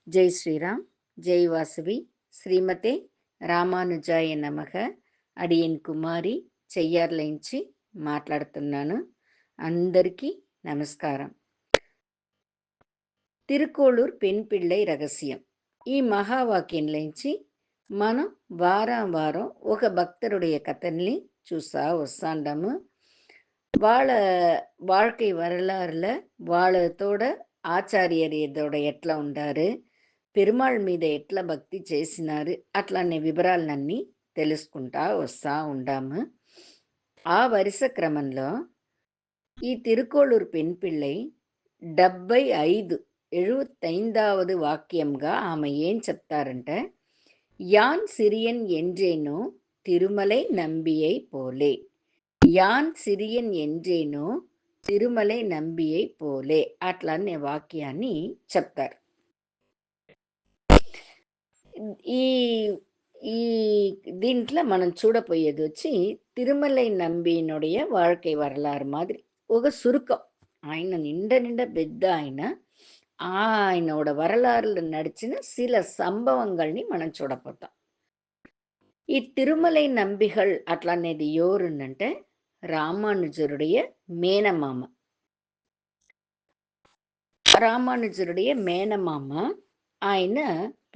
జై శ్రీరామ్, జై వాసవి, శ్రీమతే రామానుజాయ నమః. అడియన్ కుమారి చెయ్యార్లయించి మాట్లాడుతున్నాను. అందరికీ నమస్కారం. తిరుకోళూర్ పెన్ పిళ్ళై రహస్యం. ఈ మహావాక్యంలోంచి మనం వారం ఒక భక్తருடைய కథల్ని చూసా వస్తాండాము. వాళ్ళ வாழ்க்கை வரலாறுல వాళ్ళతోడ ఆచార్యర్ இதோட ఎట్లా ఉండారు, పెరుమాళ్ మీద ఎట్లా భక్తి చేసినారు, అట్లానే వివరాలన్నీ తెలుసుకుంటా వస్తా ఉండాము. ఆ వరుస క్రమంలో ఈ తిరుకోళూరు పెన్ పిళ్ళై 75వ వాక్యంగా ఆమె ఏం చెప్తారంటే, యాన్ సిరియన్ ఎంజేనో తిరుమలై నంబియై పోలే, యాన్ సిరియన్ ఎంజేనో తిరుమలై నంబియై పోలే అట్లనే వాక్యాన్ని చెప్తారు. ఈ ఈ దీంట్లో మనం చూడపోయేది వచ్చి తిరుమలై నంబినుடைய வாழ்க்கை வரலாறு மாதிரி ఒక సురుకం. ఆయన నిండ పెద్ద ఆయన. ఆయనోட வரலாறுல నడిచిన சில సంభవంగల్ని మనం చూడపోతాం. ఈ తిరుమలై నంబిகள் అట్లనేది ఎవరునంటే రామానుజరుடைய మేనమామ. రామానుజరుடைய మేనమామ ఆయన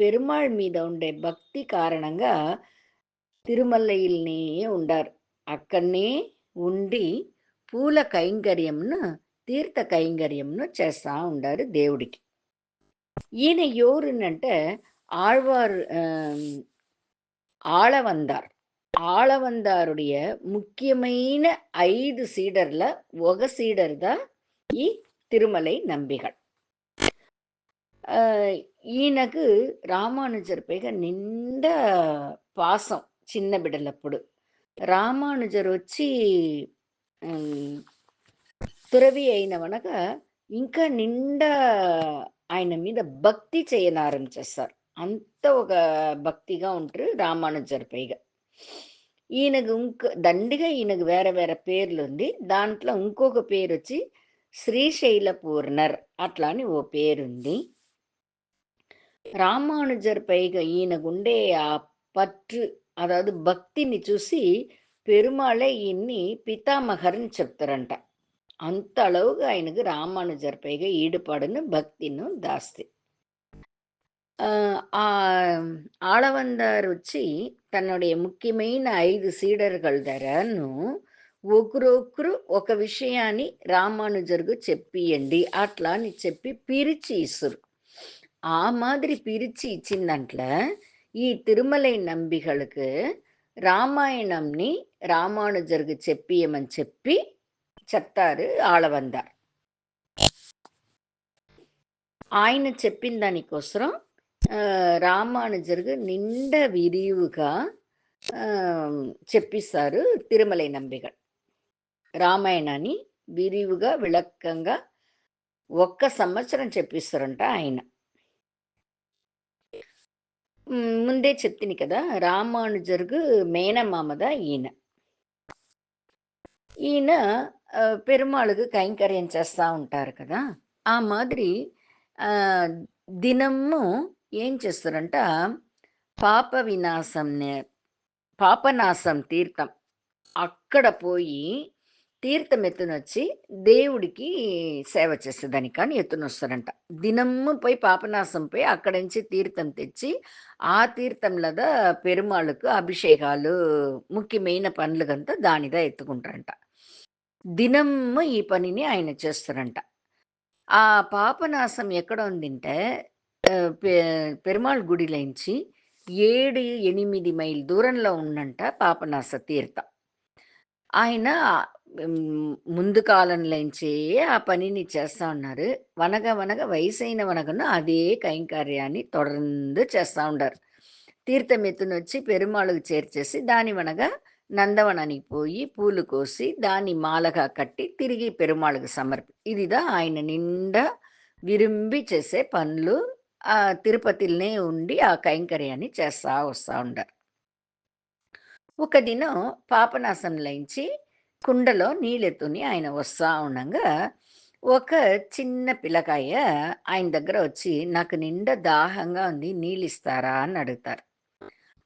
పెరుమాళ్ మీద ఉండే భక్తి కారణంగా తిరుమలయిల్నే ఉండారు. అక్కడనే ఉండి పూల కైంకర్యంను, తీర్థ కైంకర్యంను చేస్తా ఉండారు దేవుడికి. ఈయన ఎవరునంటే ఆళ్వారు ఆళవందార్. ఆళవందారుடைய ముఖ్యమైన 5 సీడర్ల ఒక సీడర్దా ఈ తిరుమలై నంబిகள். ఈయనకు రామానుజర్ పైగ నిండా పాసం చిన్న బిడ్డలప్పుడు. రామానుజర్ వచ్చి తురవి అయినవనక ఇంకా నిండా ఆయన మీద భక్తి చేయనారంభించేస్తారు. అంత ఒక భక్తిగా ఉంటారు రామానుజర్ పైగా. ఈయనకు దండిగా ఈయనకు వేరే పేర్లు ఉంది. దాంట్లో ఇంకొక పేరు వచ్చి శ్రీశైల పూర్ణర్ అట్లా అని ఓ పేరుంది. రామానుజర్ పైగా ఈయనకుండే ఆ పట్టు, అதாவது భక్తిని చూసి పెరుమాళే ఈయన్ని పితామహర్ని చెప్తారంట. అంత அளவுக்கு ఆయనకు రామానుజర్ పైగా ఈడుపాడును భక్తిను దాస్తి. ఆళవందార్ వచ్చి తన్నుடைய ముఖ్యమైన 5 సీడర్கள் ధరను ఒకరొకరు ఒక విషయాన్ని రామానుజర్కు చెప్పియండి అట్లా అని చెప్పి పిరిచి ఇస్తురు. ఆ మాదిరి పిరిచి ఇచ్చిన దాంట్లో ఈ తిరుమలై నంబిகளுக்கு రామాయణంని రామానుజర్కు చెప్పియమని చెప్పి చెప్తారు ఆళవందార్. ఆయన చెప్పిన దానికోసం రామానుజర్కు నిండా విరివుగా చెప్పిస్తారు తిరుమలై నంబిகள். రామాయణాన్ని విరివుగా విளக்கంగా 1 సంవత్సరం చెప్పిస్తారంట ఆయన. ముందే చెప్తిని కదా, రామానుజర్కు మేనమామదా ఈయన. ఈయన పెరుమాళకు కైంకర్యం చేస్తూ ఉంటారు కదా. ఆ మాదిరి దినము ఏం చేస్తారంట, పాపనాశం తీర్థం అక్కడ పోయి తీర్థం ఎత్తునొచ్చి దేవుడికి సేవ చేసేదానికి కానీ ఎత్తునొస్తారంట. దినము పోయి పాపనాశం పోయి అక్కడి నుంచి తీర్థం తెచ్చి ఆ తీర్థంలదా పెరుమాళ్ళకు అభిషేకాలు ముఖ్యమైన పనులకంతా దానిదా ఎత్తుకుంటారంట. దినము ఈ పనిని ఆయన చేస్తారంట. ఆ పాపనాశం ఎక్కడ ఉందంటే పెరుమాళ్ గుడిలోంచి 7-8 మైల్ దూరంలో ఉందంట పాపనాశ తీర్థం. ఆయన ముందు కాలంలోంచే ఆ పనిని చేస్తా ఉన్నారు. వనగ వయసైన వనగను అదే కైంకర్యాన్ని తొడర్ந்து చేస్తా ఉండారు. తీర్థం ఎత్తునొచ్చి పెరుమాళకు చేర్చేసి దాని వనగ నందవనానికి పోయి పూలు కోసి దాన్ని మాలగా కట్టి తిరిగి పెరుమాళకు ఇదిదా ఆయన నిండా విరుంబి చేసే పనులు. తిరుపతిలోనే ఉండి ఆ కైంకర్యాన్ని చేస్తా వస్తూ ఉండారు. ఒక దినం పాపనాశంలోంచి కుండలో నీళ్ళెత్తుని ఆయన వస్తూ ఉండగా ఒక చిన్న పిల్లకాయ ఆయన దగ్గర వచ్చి, "నాకు నిండా దాహంగా ఉంది. నీళ్ళిస్తారా?" అని అడుగుతారు.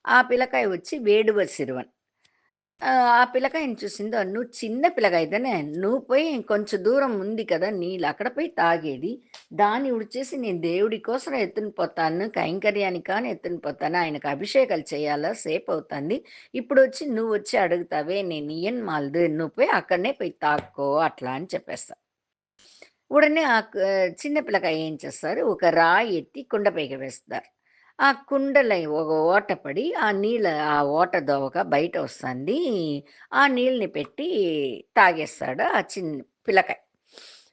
ఆ పిల్లకాయ వచ్చి వేడువ సిరువన్. ఆ పిల్లకాయని చూసిందో, "నువ్వు చిన్న పిల్లకాయితేనే, నువ్వు పోయి కొంచెం దూరం ఉంది కదా నీళ్ళు, అక్కడ పోయి తాగేది. దాన్ని ఉడిచేసి నేను దేవుడి కోసం ఎత్తుకొని పోతాను, కైంకర్యానికా అని ఎత్తుకొని పోతాను. ఆయనకు అభిషేకాలు చేయాలా, సేపవుతుంది. ఇప్పుడొచ్చి నువ్వొచ్చి అడుగుతావే, నేనియ్యను మాలదు. నువ్వు పోయి అక్కడనే పోయి తాక్కో" అట్లా అని చెప్పేస్తా. ఉడనే చిన్న పిల్లకాయ ఏం చేస్తారు, ఒక రాయి ఎత్తి కుండ పైకి వేస్తారు. ఆ కుండలో ఒక ఓట పడి, ఆ ఓట దోవక బయట వస్తుంది. ఆ నీళ్ళని పెట్టి తాగేస్తాడు ఆ పిల్లకాయ.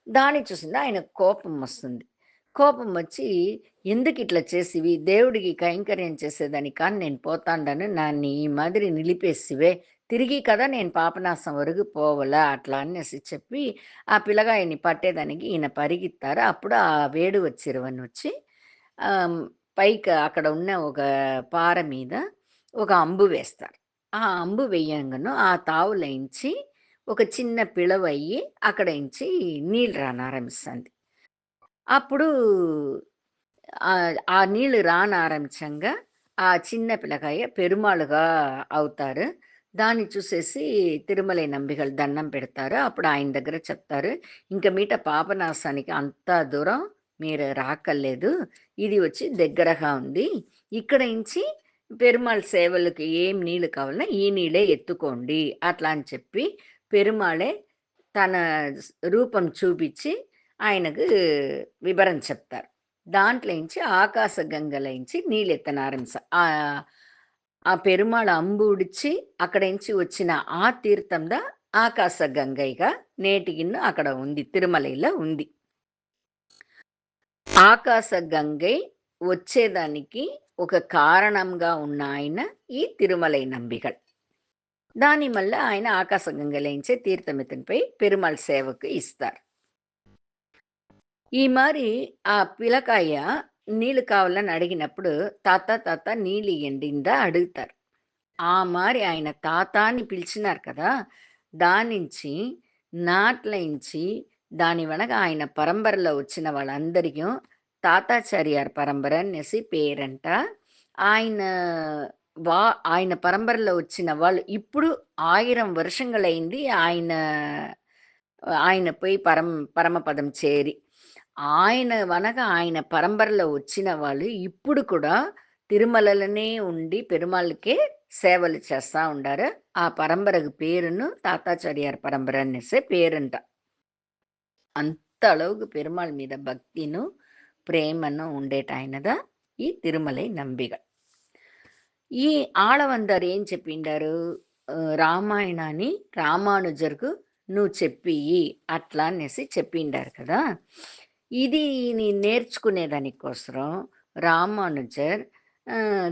దాన్ని చూసింది ఆయనకు కోపం వస్తుంది. కోపం వచ్చి, "ఎందుకిట్లా చేసివి? దేవుడికి కైంకర్యం చేసేదానికా నేను పోతాండాను. నన్ను ఈ మాదిరి నిలిపేసివే. తిరిగి కదా నేను పాపనాశం వరకు పోవలా" అట్లా అనేసి చెప్పి ఆ పిల్లగాయన్ని పట్టేదానికి ఈయన పరిగెత్తారు. అప్పుడు ఆ వేడువ చిరువనొచ్చి ఆహ్, పైకి అక్కడ ఉన్న ఒక పార మీద ఒక అంబు వేస్తారు. ఆ అంబు వెయ్యంగాను ఆ తావులోంచి ఒక చిన్న పిళవయ్యి అక్కడేంచి నీళ్ళు రానారంభిస్తుంది. అప్పుడు ఆ నీళ్ళు రానారంభించంగా ఆ చిన్న పిల్లకాయ పెరుమాళుగా అవుతారు. దాన్ని చూసేసి తిరుమలై నంబిగలు దండం పెడతారు. అప్పుడు ఆయన దగ్గర చెప్తారు, "ఇంక మీట పాపనాశానికి అంత దూరం మీరు రాక్కర్లేదు. ఇది వచ్చి దగ్గరగా ఉంది. ఇక్కడ నుంచి పెరుమాళ్ సేవలకి ఏం నీళ్ళు కావాలన్నా ఈ నీళ్ళే ఎత్తుకోండి" అట్లా అని చెప్పి పెరుమాళే తన రూపం చూపిచ్చి ఆయనకు వివరణ చెప్తారు. దాంట్లోంచి ఆకాశగంగలోంచి నీళ్ళెత్తనారంస. ఆ పెరుమాళ్ అంబుడిచి అక్కడేంచి వచ్చిన ఆ తీర్థంద ఆకాశగంగైగా నేటికిನ್ನು అక్కడ ఉంది. తిరుమలలో ఉంది. ఆకాశగంగై వచ్చేదానికి ఒక కారణంగా ఉన్న ఆయన ఈ తిరుమలై నంబిగల్. దాని మల్ల ఆయన ఆకాశగంగలోంచే తీర్థమెత్తుకొని పెరుమాళ్ సేవకు ఇస్తారు. ఈ మారి ఆ పిల్లకాయ నీళ్ళు కావాలని అడిగినప్పుడు, "తాత తాత నీళ్ళియ్యండిందా" అడుగుతారు. ఆ మారి ఆయన తాత అని పిలిచినారు కదా! దానించి నాట్లయించి దాని వెనక ఆయన పరంపరలో వచ్చిన వాళ్ళందరికీ తాతాచార్యార్ పరంపర అనేసి పేరంట. ఆయన వా ఆయన పరంపరలో వచ్చిన వాళ్ళు ఇప్పుడు 1000 వర్షంಗಳైంది ఆయన పోయి పరమపదం చేరి. ఆయన పరంపరలో వచ్చిన వాళ్ళు ఇప్పుడు కూడా తిరుమలలోనే ఉండి పెరుమాళ్ళకే సేవలు చేస్తా ఉండారు. ఆ పరంపరకు పేరును తాతాచార్యార్ పరంపర అనేసే పేరంట. అంత அளவுக்கு పెరుమాళ్ మీద భక్తిను, ప్రేమను ఉండేటాయనద ఈ తిరుమలై నంబిగ. ఈ ఆళవందారు ఏం చెప్పిండారు? రామాయణాన్ని రామానుజర్‌కు నువ్వు చెప్పియ్యి అట్లా అనేసి చెప్పిండారు కదా! ఇది నేర్చుకునే దానికోసరం రామానుజర్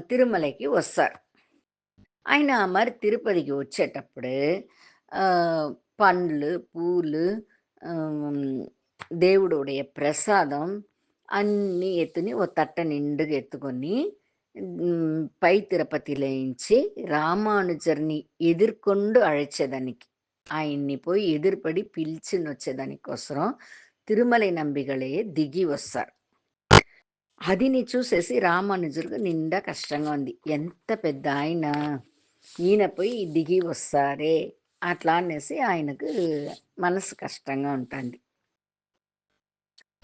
తిరుమలకి వస్తారు. ఆయన మరి తిరుపతికి వచ్చేటప్పుడు పండ్లు, పూలు, ఆహ్, దేవుడుடைய ప్రసాదం అన్నీ ఎత్తుని ఓ తట్ట నిండుగా ఎత్తుకొని పై తిరుపతిలోంచి రామానుజర్‌ని ఎదుర్కొండు అழைచేదానికి. ఆయన్ని పోయి ఎదురుపడి పిలిచినొచ్చేదానికోసరం తిరుమలై నంబిగళే దిగి వస్తారు. అదిని చూసేసి రామానుజులకు నిండా కష్టంగా ఉంది. ఎంత పెద్దాయన, ఈయన పోయి దిగి వస్తారే! అట్లా అనేసి ఆయనకు మనసు కష్టంగా ఉంటాంది.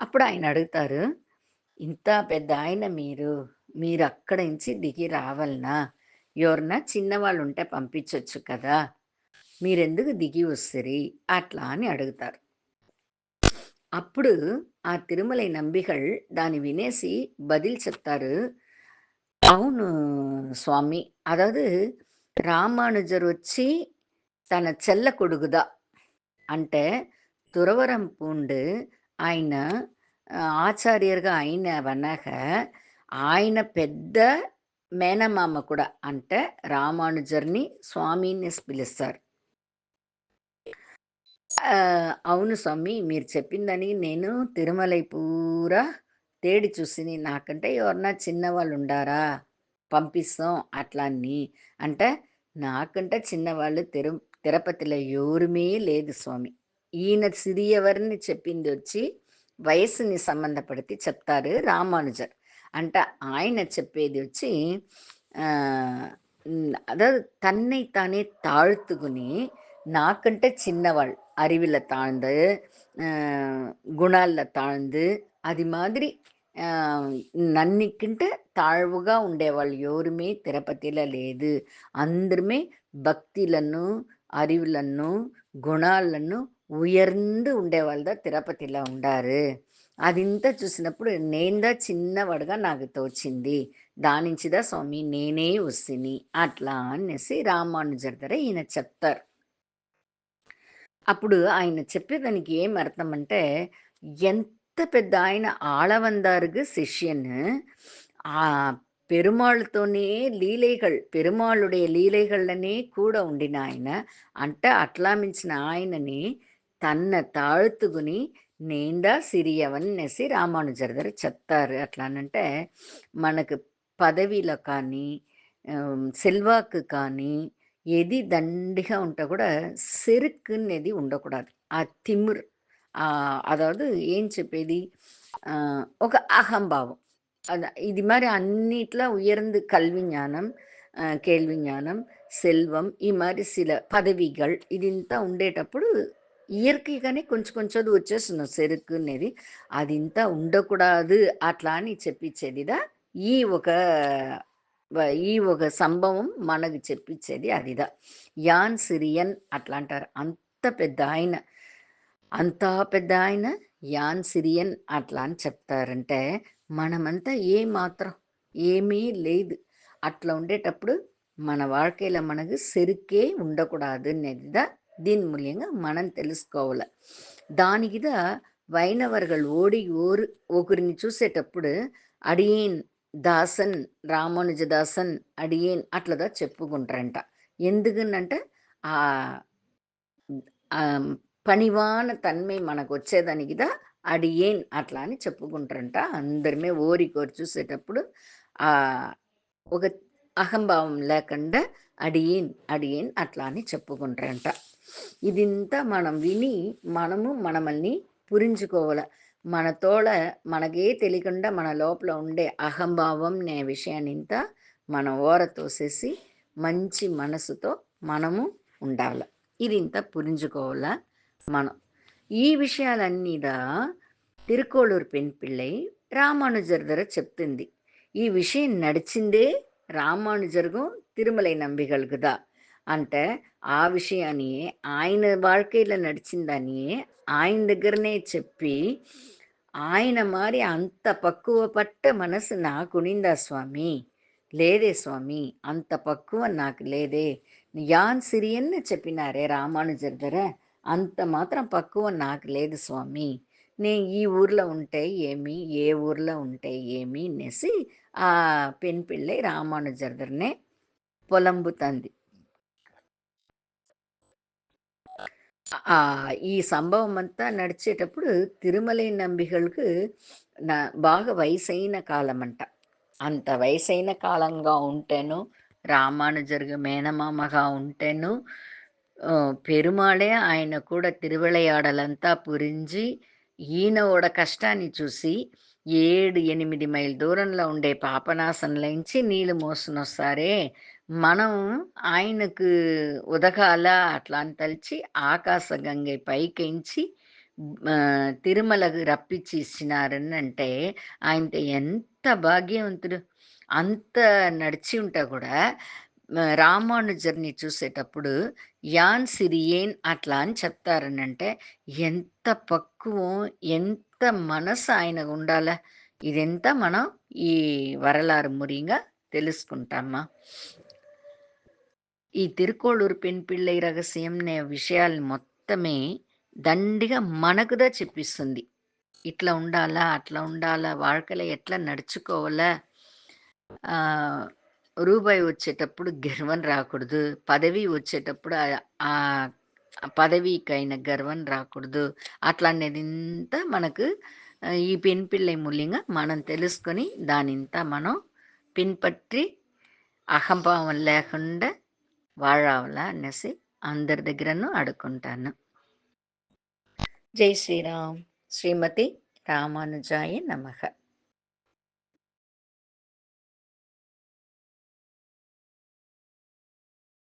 అప్పుడు ఆయన అడుగుతారు, "ఇంత పెద్దాయన మీరు, మీరక్కడి నుంచి దిగి రావాలనా? ఎవరన్నా చిన్నవాళ్ళుంటే పంపించొచ్చు కదా! మీరెందుకు దిగి వస్తిరి?" అట్లా అని అడుగుతారు. అప్పుడు ఆ తిరుమలై నంబిగళ్ దాన్ని వినేసి பதில் చెప్తారు. "అవును స్వామి. அதாவது ராமானுஜர் వచ్చి తన చెల్ల కొడుకుదా. అంటే తురవరం పూండు ఆయన ఆచార్యర్‌గా అయినవనక ఆయన పెద్ద మేనమామ కూడా. అంటే రామానుజర్‌ని స్వామి అనేసి పిలుస్తారు. అవును స్వామి. మీరు చెప్పిందని నేను తిరుమలై పూరా తేడి చూసిని. నాకంటే ఎవరన్నా చిన్నవాళ్ళుండారా? పంపిస్తాం అట్లా అని. అంటే నాకంటే చిన్నవాళ్ళు తిరుపతిలో ఎవరుమే లేదు స్వామి. ఈయన సిరియవర్ని చెప్పింది వచ్చి వయస్సుని సంబంధపడితే చెప్తారు రామానుజర్. అంటే ఆయన చెప్పేది వచ్చి அதாவது தன்னை தானே தாழ்த்துகுனி நாக்கண்ட சின்னவாள் அறிவில் தாழ்ந்து గుణాల్లో తాழ்ந்து అది మాదిరి నన్నికంటే తాழ்వుగా ఉండేవాళ్ళు ఎవరుమే తిరుపతిలో లేదు. అందరుమే భక్తిలను அறிவுலன்னு గుణాలను ఉయర్ந்து ఉండేవాళ్ళదా తిరుపతిలో ఉండారు. అదింతా చూసినప్పుడు నేందా చిన్నవాడుగా నాకు తోచింది. దానించిదా స్వామి నేనే వస్తిని అట్లా అనేసి రామానుజర్ దగ్గర ఈయన చెప్తారు. అప్పుడు ఆయన చెప్పేదానికి ఏం అర్థం అంటే, ఎంత పెద్ద ఆయన ஆளவந்தாருக்கு சிஷ்யன் பெருமாள்తోనే లీలైகள் పెరుమాళుடைய లీలైగళ్ళనే కూడా ఉండిన ఆయన అంటే అట్లా మించిన ఆయనని తన్న తాழ்த்துకుని నేందా సిరియవన్నేసి రామానుజర్ గారు చెప్తారు. అట్లానంటే మనకు పదవిలో కానీ సెల్వాకు కానీ ఏది దండిగా ఉంటే కూడా సెరుకునేది ఉండకూడదు. ఆ తిమ్మురు అదావదు ఏం చెప్పేది ఒక అహంభావం. இது மாதிரி அன்னிட்ல உயர்ந்து கல்வி ஞானம், కేల్వి జ్ఞానం, సెల్వం ఈ మరి సిల పదవిகள் ఇదింతా ఉండేటప్పుడు ఇయర్కిగానే కొంచెం కొంచెం అది వచ్చేస్తున్నాం సెరుకు అనేది అది ఇంత ఉండకూడదు అట్లా అని చెప్పించేదిదా ఈ ఒక ఈ ఒక సంభవం మనకు చెప్పించేది అదిదా యాన్ సిరియన్ అట్లా అంటారు అంత పెద్ద ఆయన యాన్ సిరియన్ అట్లా అని చెప్తారంటే మనమంతా మాత్రం ఏమీ లేదు అట్లా ఉండేటప్పుడు మన வாழ்க்கையில మనకు సెరుకే ఉండకూడదు అనేదిదా దీని మూల్యంగా మనం తెలుసుకోవాలి. దానికిదా వైణవర్గల్ ఓడి ఒకరిని చూసేటప్పుడు అడియేన్ దాసన్ రామానుజదాసన్ అడియేన్ అట్లదా చెప్పుకుంటారంట. ఎందుకనంటే ఆ పణివాన తన్மை మనకు వచ్చేదానికిదా అడియేన్ అట్లా అని చెప్పుకుంటారంట. అందరిమే ఓరికోరి చూసేటప్పుడు ఆ ఒక అహంభావం లేకుండా అడియేన్ అడియేన్ అట్లా అని చెప్పుకుంటారంట. ఇదింతా మనం విని మనము మనమల్ని పురించుకోవాలి. మన తోడ మనకే తెలియకుండా మన లోపల ఉండే అహంభావం అనే విషయాన్ని ఇంత మనం ఓర తోసేసి మంచి మనసుతో మనము ఉండాలి. ఇది ఇంత పురించుకోవాలా మనం. ఈ విషయాలన్నీదా తిరుకోళూరు పెన్ పిళ్ళై రామానుజర్ దగ్గర చెప్తుంది. ఈ విషయం నడిచిందే రామానుజర్గం తిరుమలై నంబిగలుగుదా అంటే ఆ విషయాన్ని ఆయన வாழ்க்கையில నడిచిందని ఆయన దగ్గరనే చెప్పి ఆయన మారి అంత పక్కువపట్ట మనసు నాకునిందా స్వామి లేదే స్వామి అంత పక్కువ నాకు లేదే యాన్ సిరియన్ చెప్పినారే రామానుజర్ దగ్గర అంత మాత్రం పక్కువ నాకు లేదు స్వామి నేను ఈ ఊర్లో ఉంటే ఏమి ఏ ఊర్లో ఉంటే ఏమి అనేసి ఆ పెన్ పిళ్ళై రామానుజర్ దగ్గరనే పొలంబుతంది. ఈ సంభవం అంతా నడిచేటప్పుడు తిరుమలై నంబిகளுக்கு బాగా వయసైన కాలమంట. అంత వయసైన కాలంగా ఉంటేను రామానుజర్గ మేనమామగా ఉంటేను పెరుమాళే ఆయన కూడా తిరువిళయాడలంతా పురించి ఈయనోడ కష్టాన్ని చూసి 7-8 మైల్ దూరంలో ఉండే పాపనాశంలోంచి నీళ్ళు మోసునొస్తారే మనం ఆయనకు ఉదకాల అట్లా అని తలిచి ఆకాశగంగై పైకెంచి తిరుమలకు రప్పించి ఇచ్చినారని అంటే ఆయనతో ఎంత భాగ్యవంతుడు. అంత నడిచి ఉంటా కూడా రామానుజర్ని చూసేటప్పుడు యాన్ సిరియేన్ అట్లా అని చెప్తారనంటే ఎంత పక్కువం ఎంత మనసు ఆయనకు ఉండాలా ఇదెంత మనం ఈ వరలారు మురిగా తెలుసుకుంటామా. ఈ తిరుకోళూరు పెన్ పిళ్ళై రహస్యం అనే విషయాలు మొత్తమే దండిగా మనకుదా చెప్పిస్తుంది. ఇట్లా ఉండాలా అట్లా ఉండాలా வாழ்க்கையில ఎట్లా నడుచుకోవాలా రూపాయి వచ్చేటప్పుడు గర్వం రాకూడదు పదవి వచ్చేటప్పుడు ఆ పదవికైన గర్వం రాకూడదు అట్లా అనేది ఇంత మనకు ఈ పెన్ పిళ్ళై మూల్యంగా మనం తెలుసుకొని దానింతా మనం పిన్పట్టి అహంభావం లేకుండా వాడాలా అనేసి అందరి దగ్గరను అడుక్కుంటాను. జై శ్రీరామ్. శ్రీమతి రామానుజాయ నమః.